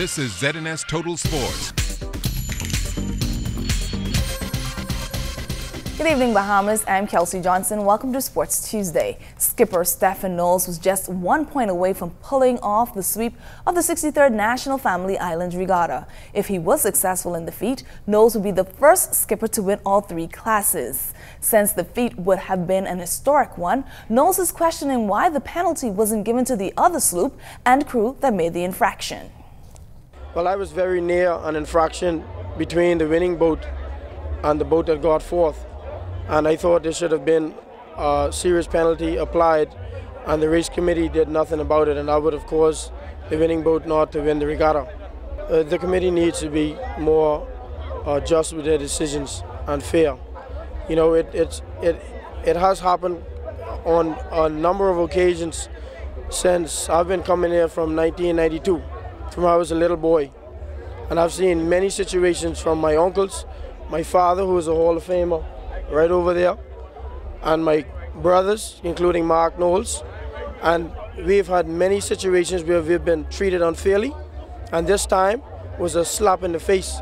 This is ZNS Total Sports. Good evening, Bahamas. I'm Kelsey Johnson. Welcome to Sports Tuesday. Skipper Stephen Knowles was just 1 point away from pulling off the sweep of the 63rd National Family Island Regatta. If he was successful in the feat, Knowles would be the first skipper to win all three classes. Since the feat would have been an historic one, Knowles is questioning why the penalty wasn't given to the other sloop and crew that made the infraction. Well, I was very near an infraction between the winning boat and the boat that got fourth. And I thought there should have been a serious penalty applied, and the race committee did nothing about it, and that would have caused the winning boat not to win the regatta. The committee needs to be more just with their decisions and fair. You know, it has happened on a number of occasions since I've been coming here from 1992, from when I was a little boy. And I've seen many situations from my uncles, my father, who is a Hall of Famer, right over there, and my brothers, including Mark Knowles, and we've had many situations where we've been treated unfairly, and this time was a slap in the face.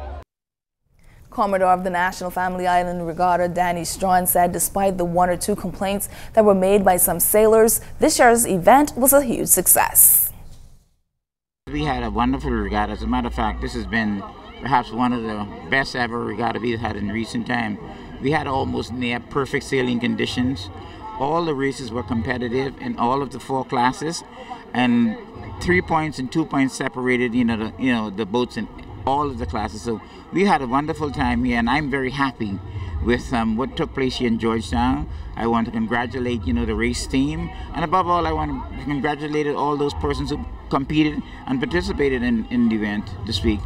Commodore of the National Family Island Regatta, Danny Strawn, said despite the 1 or 2 complaints that were made by some sailors, this year's event was a huge success. We had a wonderful regatta. As a matter of fact, this has been perhaps one of the best ever regatta we've had in recent time. We had almost near perfect sailing conditions. All the races were competitive in all of the 4 classes, and 3 points and 2 points separated, the boats in all of the classes. So we had a wonderful time here, and I'm very happy with what took place here in Georgetown. I want to congratulate, the race team, and above all, I want to congratulate all those persons who competed and participated in the event this week.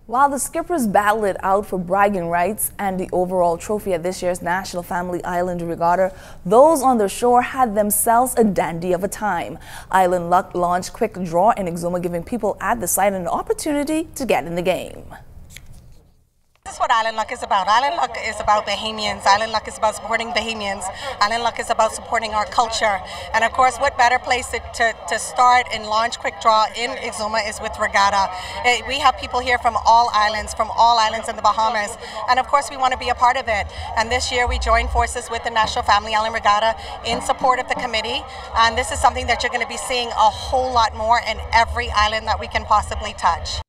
While the skippers battled it out for bragging rights and the overall trophy at this year's National Family Island Regatta, those on the shore had themselves a dandy of a time. Island Luck launched Quick Draw in Exuma, giving people at the site an opportunity to get in the game. This is what Island Luck is about. Island Luck is about Bahamians. Island Luck is about supporting Bahamians. Island Luck is about supporting our culture. And of course, what better place to start and launch Quick Draw in Exuma is with Regatta. We have people here from all islands in the Bahamas. And of course, we want to be a part of it. And this year, we joined forces with the National Family Island Regatta in support of the committee. And this is something that you're going to be seeing a whole lot more in every island that we can possibly touch.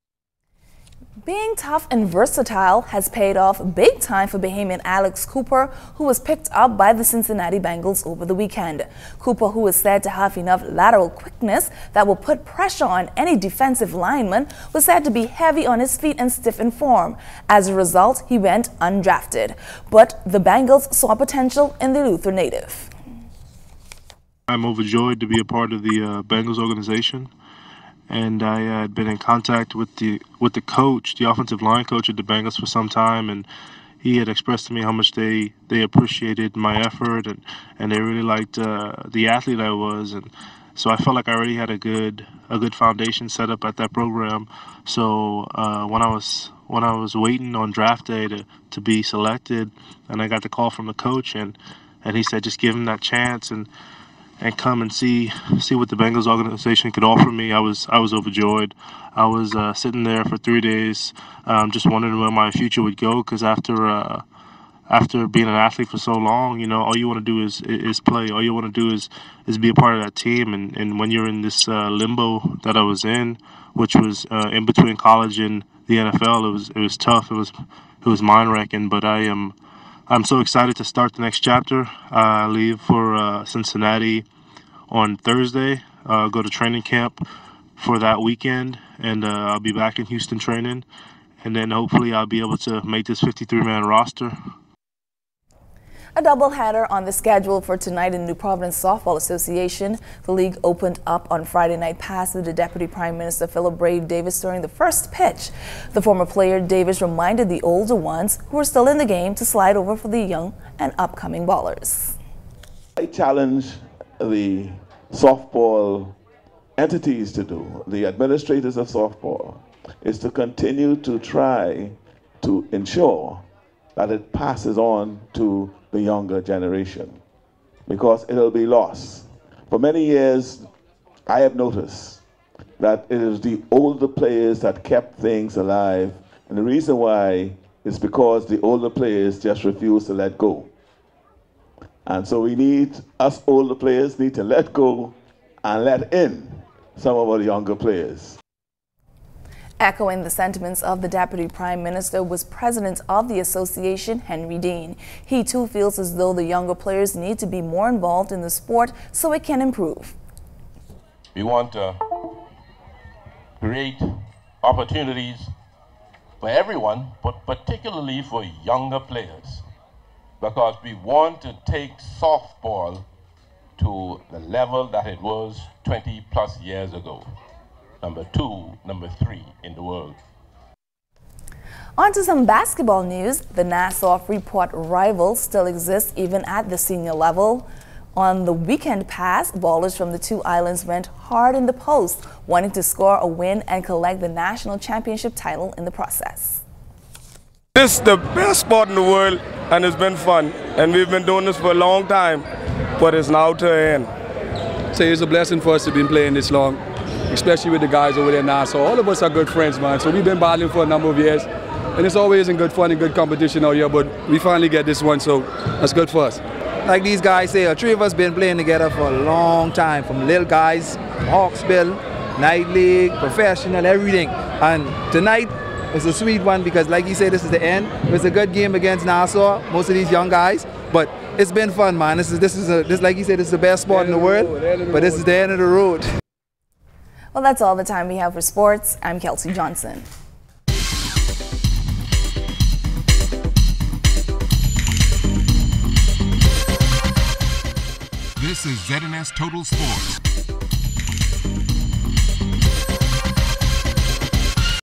Being tough and versatile has paid off big time for Bahamian Alex Cooper, who was picked up by the Cincinnati Bengals over the weekend. Cooper, who is said to have enough lateral quickness that will put pressure on any defensive lineman, was said to be heavy on his feet and stiff in form. As a result, he went undrafted. But the Bengals saw potential in the Luther native. I'm overjoyed to be a part of the Bengals organization. And I had been in contact with the coach, the offensive line coach at the Bengals for some time, and he had expressed to me how much they appreciated my effort and they really liked the athlete I was, and so I felt like I already had a good foundation set up at that program. So when I was waiting on draft day to be selected, and I got the call from the coach, and he said just give him that chance and come and see what the Bengals organization could offer me. I was overjoyed. I was sitting there for 3 days, just wondering where my future would go. Because after being an athlete for so long, all you want to do is play. All you want to do is be a part of that team. And when you're in this limbo that I was in, which was in between college and the NFL, it was tough. It was mind wrecking. But I'm so excited to start the next chapter. I leave for Cincinnati on Thursday, go to training camp for that weekend, and I'll be back in Houston training, and then hopefully I'll be able to make this 53-man roster. A doubleheader on the schedule for tonight in New Providence Softball Association. The league opened up on Friday night pass with the Deputy Prime Minister Phillip Davis during the first pitch. The former player Davis reminded the older ones who are still in the game to slide over for the young and upcoming ballers. I challenge the softball entities to do, the administrators of softball, is to continue to try to ensure that it passes on to the younger generation, because it'll be lost. For many years, I have noticed that it is the older players that kept things alive. And the reason why is because the older players just refuse to let go. And so us older players need to let go and let in some of our younger players. Echoing the sentiments of the Deputy Prime Minister was President of the Association, Henry Dean. He too feels as though the younger players need to be more involved in the sport so it can improve. We want to create opportunities for everyone, but particularly for younger players, because we want to take softball to the level that it was 20 plus years ago. Number 2, number 3 in the world. On to some basketball news. The Nassau Freeport rivals still exist even at the senior level. On the weekend pass, ballers from the two islands went hard in the post, wanting to score a win and collect the national championship title in the process. This is the best sport in the world, and it's been fun. And we've been doing this for a long time, but it's now to an end. So it's a blessing for us to be playing this long, especially with the guys over there now. So all of us are good friends, man. So we've been battling for a number of years. And it's always in good fun and good competition out here, but we finally get this one, so that's good for us. Like these guys say, 3 of us been playing together for a long time, from little guys, Hawksbill, Night League, professional, everything. And tonight is a sweet one because, like you said, this is the end. It was a good game against Nassau, most of these young guys, but it's been fun, man. This like you said, this is the best sport in the world, but this is the end of the road. Well, that's all the time we have for sports. I'm Kelsey Johnson. This is ZNS Total Sports.